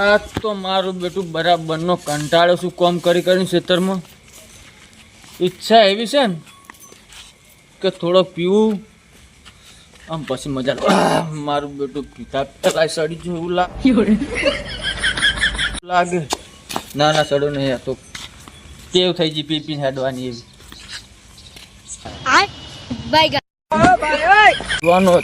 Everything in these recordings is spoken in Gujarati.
આજ તો મારું બેટું બરાબરનો કંટાળો શું કામ કરી કરીને ખેતરમાં ઈચ્છા એવી છે ને કે થોડો પીવું આમ પછી મજા મારું બેટું પીતા પેલા સડી જો એવું લાગે ના ના સડો નહીં આ તો કેવ થઈ ગઈ પી પીને હેડવાની એવી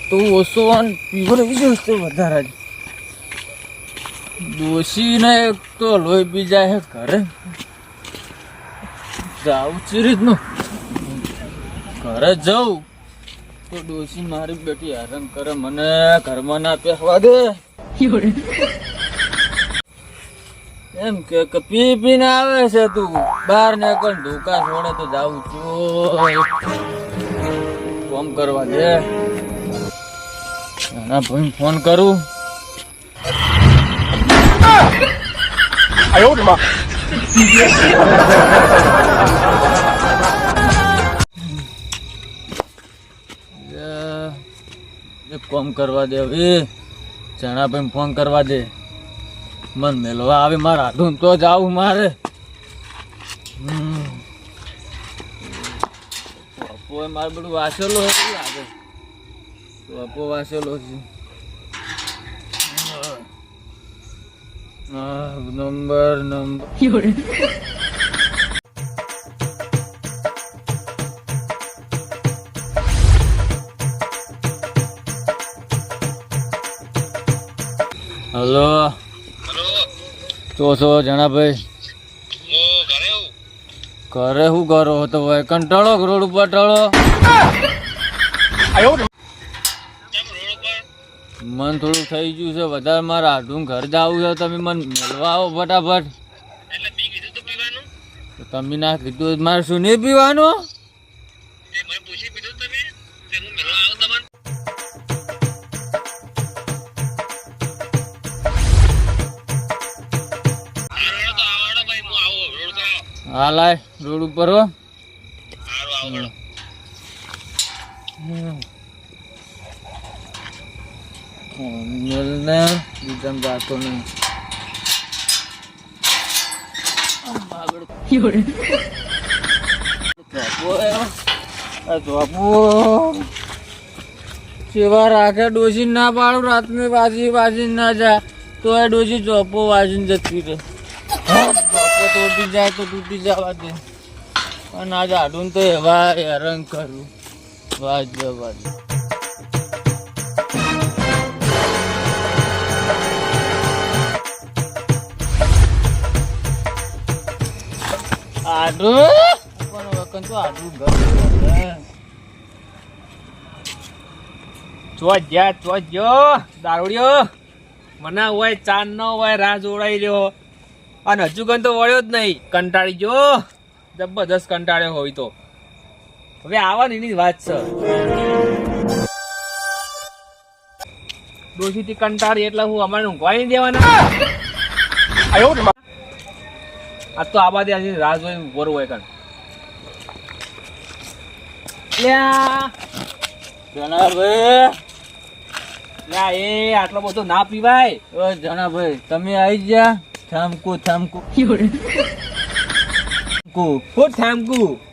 તું ઓછો પીવો બીજું વધારે જ ડોશીને એક તો લોહી પી જાય ઘરે જાઉં ચીરીતનું ઘરે જાઉં તો ડોશી મારી બેટી હેરાન કરે મને ઘરમાં ના પહેરવા દે એમ કે પી પીને આવે છે તું બહાર ને કોઈ ધોકા છોડે તો જાઉં છું ફોન કરવા દે એના ભાઈ ફોન કરું ફોન કરવા દે હવે ચણા ભાઈ ફોન કરવા દે મન મેલવા આવે મારા હાથું તો જાવું મારે બાપો મારે બધું વાંચેલો લાગે બાપો વાંચેલો છે નંબર હલો તો જણા ભાઈ ઘરે શું કરો તો ભાઈ કંટાળો રોડ ઉપર ટાળો મન થોડું થઈ ગયું છે વધારે મારે હાડું ઘર જવું છે તમે મને મેળવા આવો ફટાફટ તમે ના કીધું મારે શું નહીં પીવાનું હા લાય રોડ ઉપર હો મેલને બીજામ જાતો નહીં સેવા રાખે ડોસી ના પાડું રાતને વાજી ના જાય તો એ ડોસી ચોપો વાજીને જતી રહે તૂટી જાય તો તૂટી જવા દે અને આજે આડું તો એવા હેરાન કરું વાજ આડું પણ વખત તો આડું ઘર ચોજ્યો દારૂડિયો મને હોય ચાંદ નો હોય રાહ જોડાઈ રહ્યો અને હજુ કન તો વળ્યો જ નહીં કંટાળી ગયો જબરદસ્ત કંટાળ્યો હોય તો હવે આવવાની એની વાત છે ડોશીથી કંટાળી એટલે હું અમારે ઊંઘવા નહીં દેવાના આ તો આબાદી આજે રાહ જોઈ ઉભો હોય કણ એ આટલો બધો ના પીવાય જણા ભાઈ તમે આવી ગયા થામકુ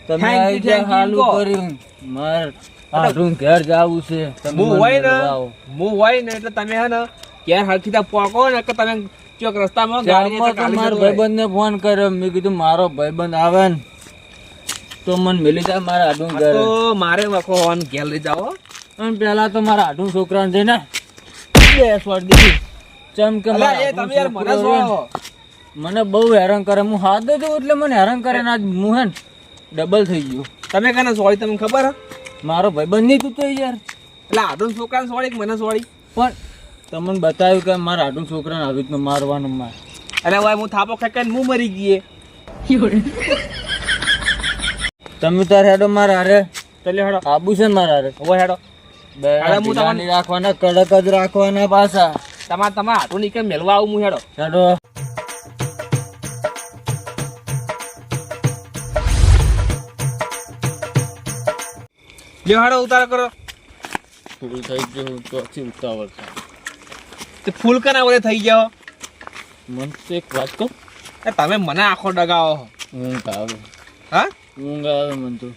તમે આવી ગયા હાલું કર્યું માર આડું ઘેર જાવું છે હું હોય ને એટલે તમે હે ને ક્યાં હરખીતા પોકો ને કે તમે ચોક રસ્તામાં મારા ભાઈબંધ ને ફોન કર્યો મેં કીધું મારો ભાઈબંધ આવે ને તો મને મિલી જાય મારા આડું ઘેર તો મારે વખો ઘેર લઈ જાઓ અને પેલા તો મારા આડું છોકરાને જઈને બેસવાડ દીધી ચમ કે મને બહુ હેરાન કરે હું હાથ દઉં એટલે મને હેરાન કરે ને આજ હું હે ડબલ થઈ ગયું તમે કને સોળી તમને ખબર હે મારો ભાઈબંધ નહીં તું તો યાર એટલે આડું છોકરાને સોળી મને સોળી પણ તમને બતાવ્યું કે મારા આડું છોકરાને આવી રીતનું મારવાનું માર અરે ભાઈ હું થાપો ખેંચાઈને હું મરી ગઈએ તમે તાર હેડો મારા હારે ચાલે હેડો આબુ છે ને મારા હારે હવે હેડો હું તમને રાખવાના કડક જ રાખવાના પાછા તમારે હાથું નીકળ મેળવા આવું હું હેડો લ્યો હેડો ઉતાર કરો ફૂલ થઈ ગયું તો ઉતાવળ ફૂલ કના બધે થઈ ગયો મન તો એક વાત કહું, તમે મને આખો ડગાવો છો. ઊંઘ આવે, હા ઊંઘ આવે મન તો.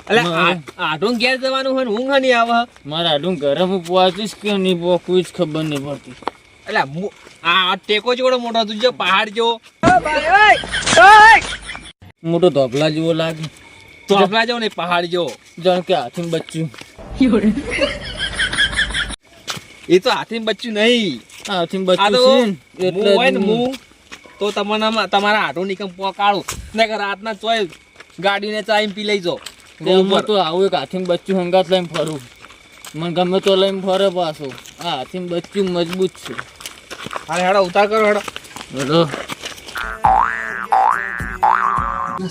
એટલે આઢું ઘેર જવાનું હોય ને ઊંઘ નહીં આવે. મારા આડું ઘરે હું પહોંચીશ કે નહીં કોઈ જ ખબર નહીં પડતી. એટલે આ ટેકો જેવડો મોટો હતું જો પહાડ જેવો મોટો ધોપલા જેવો લાગે, ચોપલા જેવો ને પહાડ જેવો. જાણ કે હાથીમાં બચ્યું. એ તો હાથી બચ્ચું નહીં, હાથીમાં આ તો બચ્યું છે ને હું હોય ને એટલે હું તો તમને તમારા આઢું નિકમ પોકાળું ને કે રાતના ચોય ગાડીને ચાઈને પી લઈ જાઓ. એમાં તો આવું એક હાથીમાં બચ્યું હંગાત લઈને ફરું, મને ગમે તો લઈને ફરે પાછો. આ હાથીમાં બચ્યું મજબૂત છે. હા હેડો ઉતાર કરો હેડો. હેડો.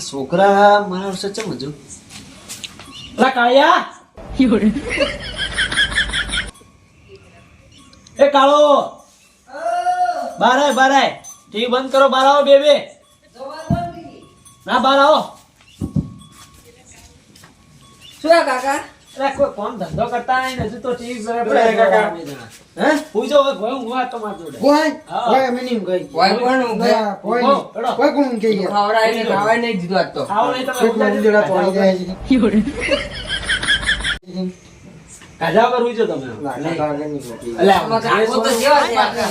છોકરા મારા વર્ષે ચમ હજુ કાળિયા એ કાળો બાર આય ટીવી બંધ કરો, બાર આવો બે ના બાર આવો. શું કાકા? અરે કોઈ કોમ ધંધો કરતા નહીં હજુ તો ટીવી જોવે પડે કાકા. હે પૂછો હવે કોઈ ઊંઘવા તો માર જોડે. કોઈ હા. કોઈ અમે નહીં ગઈ કોઈ પણ ઊંઘે? કોઈ ઊંઘો, હેડો. કોઈ કોણ ઊંઘે યાર ખાવડાવીને ખાવાય નહીં દીધું આજ તો. આવો નહીં તમે કેટલા ઊંઘા ઉંદરડા જતા. તોડી જાય છે કાજા પર હુઈ જાઓ તમે. લાકડા કાઢે નહીં ગઈ. અલ્યા, આમાં કાકો તો જેવા છે કાકા.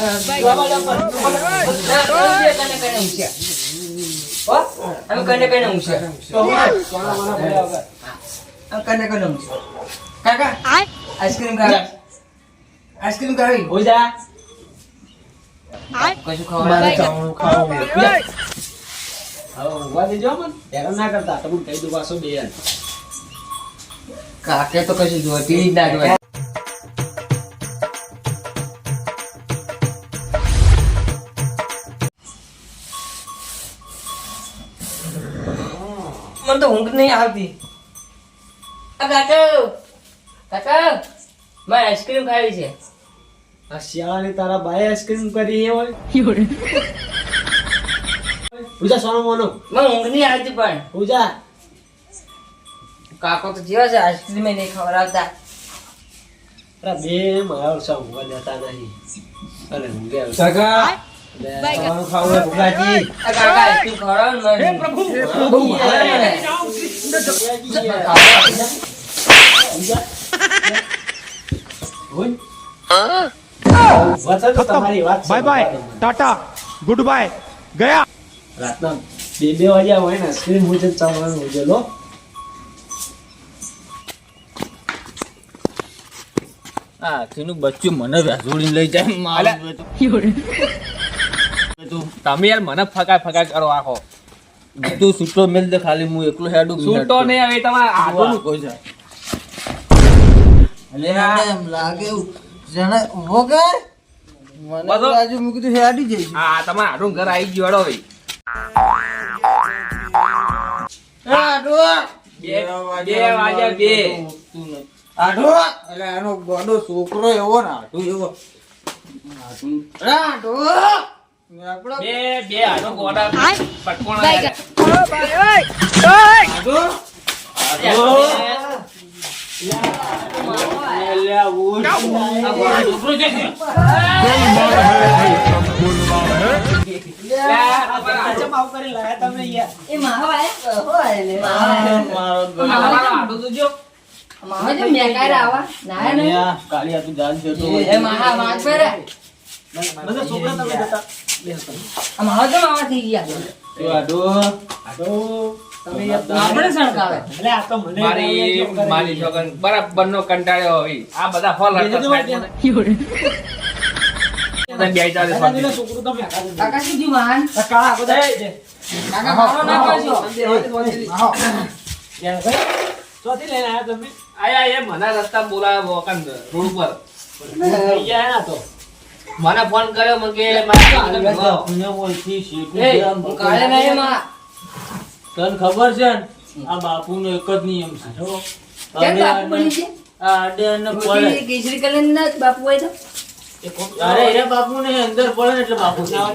અમે કને કને ઊંઘશે. અમે કને કને ઊંઘશે. કાકા આઈસ્ક્રીમ ખાવી? આઈસ્ક્રીમ ખાવી? હુઈ જા. કશું મારે ખવડાવે? ચાવણું ખાવું છે. હવે ઊંઘવા દેજો મને. હેરાન ના કરતા. તમે કહી દો પાછો બે યાર. કાકે તો કશું જોતી જ ના જોવાય. મને તો ઊંઘ નહીં આવતી. આ કાકા મારે આઈસ્ક્રીમ ખાવી છે. આ શિયાળાની તારા બાએ આઈસ્ક્રીમ કરી એ હોય. પૂજા સોનો મોનો. મને ઊંઘ નહીં આવતી પણ પૂજા. કાકો તો જેવા છે આઈસ્ક્રીમ નહીં ખવડાવતા. અરે બે મારા વર્ષા ઊંઘવા દેતા નહીં. અરે ઊંઘે આવે. કાકા ખાવાનું ખાવું હોય ભૂલાજી. આ કાકા આઈસ્ક્રીમ ખવડાવો ને મને. પ્રભુ. Bye bye tata good bye गया રાતના બે વાગ્યા હોય ને આઈસ્ક્રીમ હું છે ચાવવાનું ઉજેલો. આ હાથીનું બચ્ચું મને વ્યાજોડીને લઈ જાય. મારું તું તમે યાર મને ફકાય કરો આખો. તું સૂટો મેલ દે ખાલી, હું એકલો હેડું. છૂટો નહીં હવે તમારે આટલું કોઈ જાય. અલે એમ લાગે જણે ઉભો કર મને બધો- બાજુ મૂકી તો હેડી જઈશ હા તમારે આટલું ઘર આવી ગયું હેડો હવે. બે વાગ્યા બે. આઢો એટલે એનો ગોડો છોકરો એવો ને આઢો એવો આઢો આપણો બે આટો ગોડા પટકોણા આઢો એ માહો આયો? હોય ને, માહો આયો. આટો તો જો. માહો જેમ મેકાય આવા. નાય ને. કાળી તું જાન જતો એ માહા વાંચ પડે. બધા છોકરા તમે જતા. આ માહો જેમ આવા થઈ ગયા. આડો આટો તમે યાર આપણે સણકાવે. એટલે આ તો મને મારી છોકન બરાબર નો કંટાળ્યો હવે. આ બધા ફળ કાકા શું થયું મહાન? કાકા મારો ના કરજો. મને રસ્તા બોલાવ્યો રોડ ઉપર મને ફોન કર્યો મને કે એ, હું કાળે નહીં માં. તને ખબર છે ને આ બાપુનો એક જ નિયમ છે. કેમ બાપુ બની છે? આ આડે ને પડે. મોટી કેસરી કલર ના જ બાપુ હોય તો. અરે એ બાપુને અંદર પડે ને એટલે બાપુ છે. બાપુ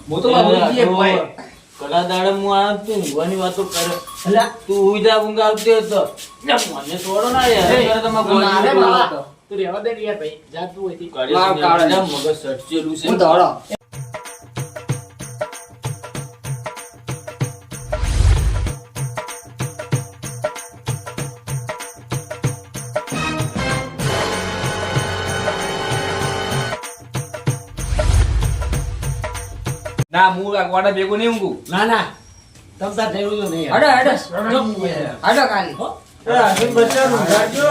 હું તો બાપુ છીએ, ભાઈ. કલા દાડે હું આ તું ઊંઘવાની વાતો કરે. તું ઉઈ જા ઊંઘ આવતી હતો. મને છોડો ના યાર. અત્યારે તમે મારે બોલો. બાપુ. તું રહેવા દે ને યાર ભાઈ જાતું હોય તી. કાળિયા કાળિયા મગજ સટચેલું છે. હું દોડો ના હું વાડા ભેગું નહીં ઊંઘું. ના ના તમતા થયું તો નહીં હડો હડો કાલી એ આખી બચ્ચાનું ગાજો.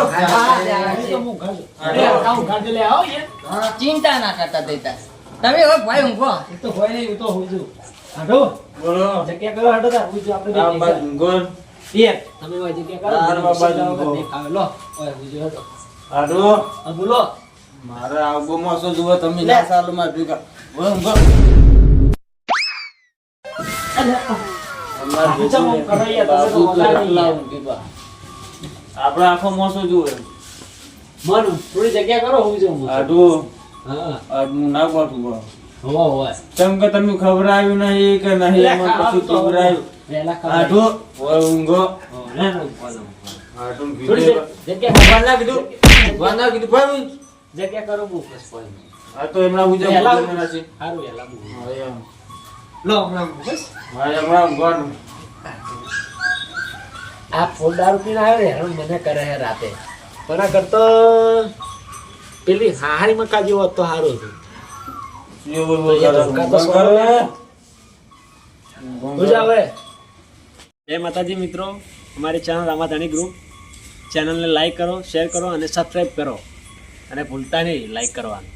ચિંતા ના કરતા દેતા તમે હવે ભાઈ ઊંઘો એ તો હોય નહીં હું તો હું છું હાડો બોલો. જગ્યા કરો હાડો તાર હું છું આપણે આ બે બાજુ ઊંઘો. યાર તમે હોય જગ્યા કરો તાર બાબા મને ઊંઘો. દેખાવે. લો ઓય હું છું હતો આડો. આ બોલો મારે આવો મોસો જુઓ તમે ના સાલુમાં ભેગા. બોલો ઊંઘો. અમાર ચમ આમ કરો યાર, તમે તો બાપુ તો મજા નહીં એકલા યાર. ઊંઘી બા. આપણે આખો મોસો જુએ. મન થોડી જગ્યા કરો હું છું હું. આડું. હા આડું ના પાડું બા. હો હોય કેમ કે તમે ખવડાવ્યું નહીં કે નહીં એમાં પછી ખવડાવ્યું. વેલા ખબર આડું. ઓય ઊંઘો. ના ના બોલો. આડું થોડી કીધું. જગ્યા ભગવાન ના કીધું. ભગવાન ના કીધું ભાઈ. જગ્યા કરો બહુ બસ કોઈ આ તો એમના ઉજા વેલા ઉજામેલા છે. સારું વેલા બહુ હા, એમ. લો હમણાં બસ હા, હમણાં ઊંઘવાનું. આ ફૂલ દારૂ પીને આવ્યો ને હેરાન મને કરે છે રાતે પણ આ કરતો પેલી હાહારી મકા જેવો હતો સારું હતું એવું એવું કરે. ઊંઘવાનું કરે. હું જાવ હવે જય માતાજી મિત્રો અમારી ચેનલ રામાધાણી ગ્રુપ ચેનલને લાઈક કરો શેર કરો અને સબસ્ક્રાઈબ કરો અને ભૂલતા નહીં લાઈક કરવાનું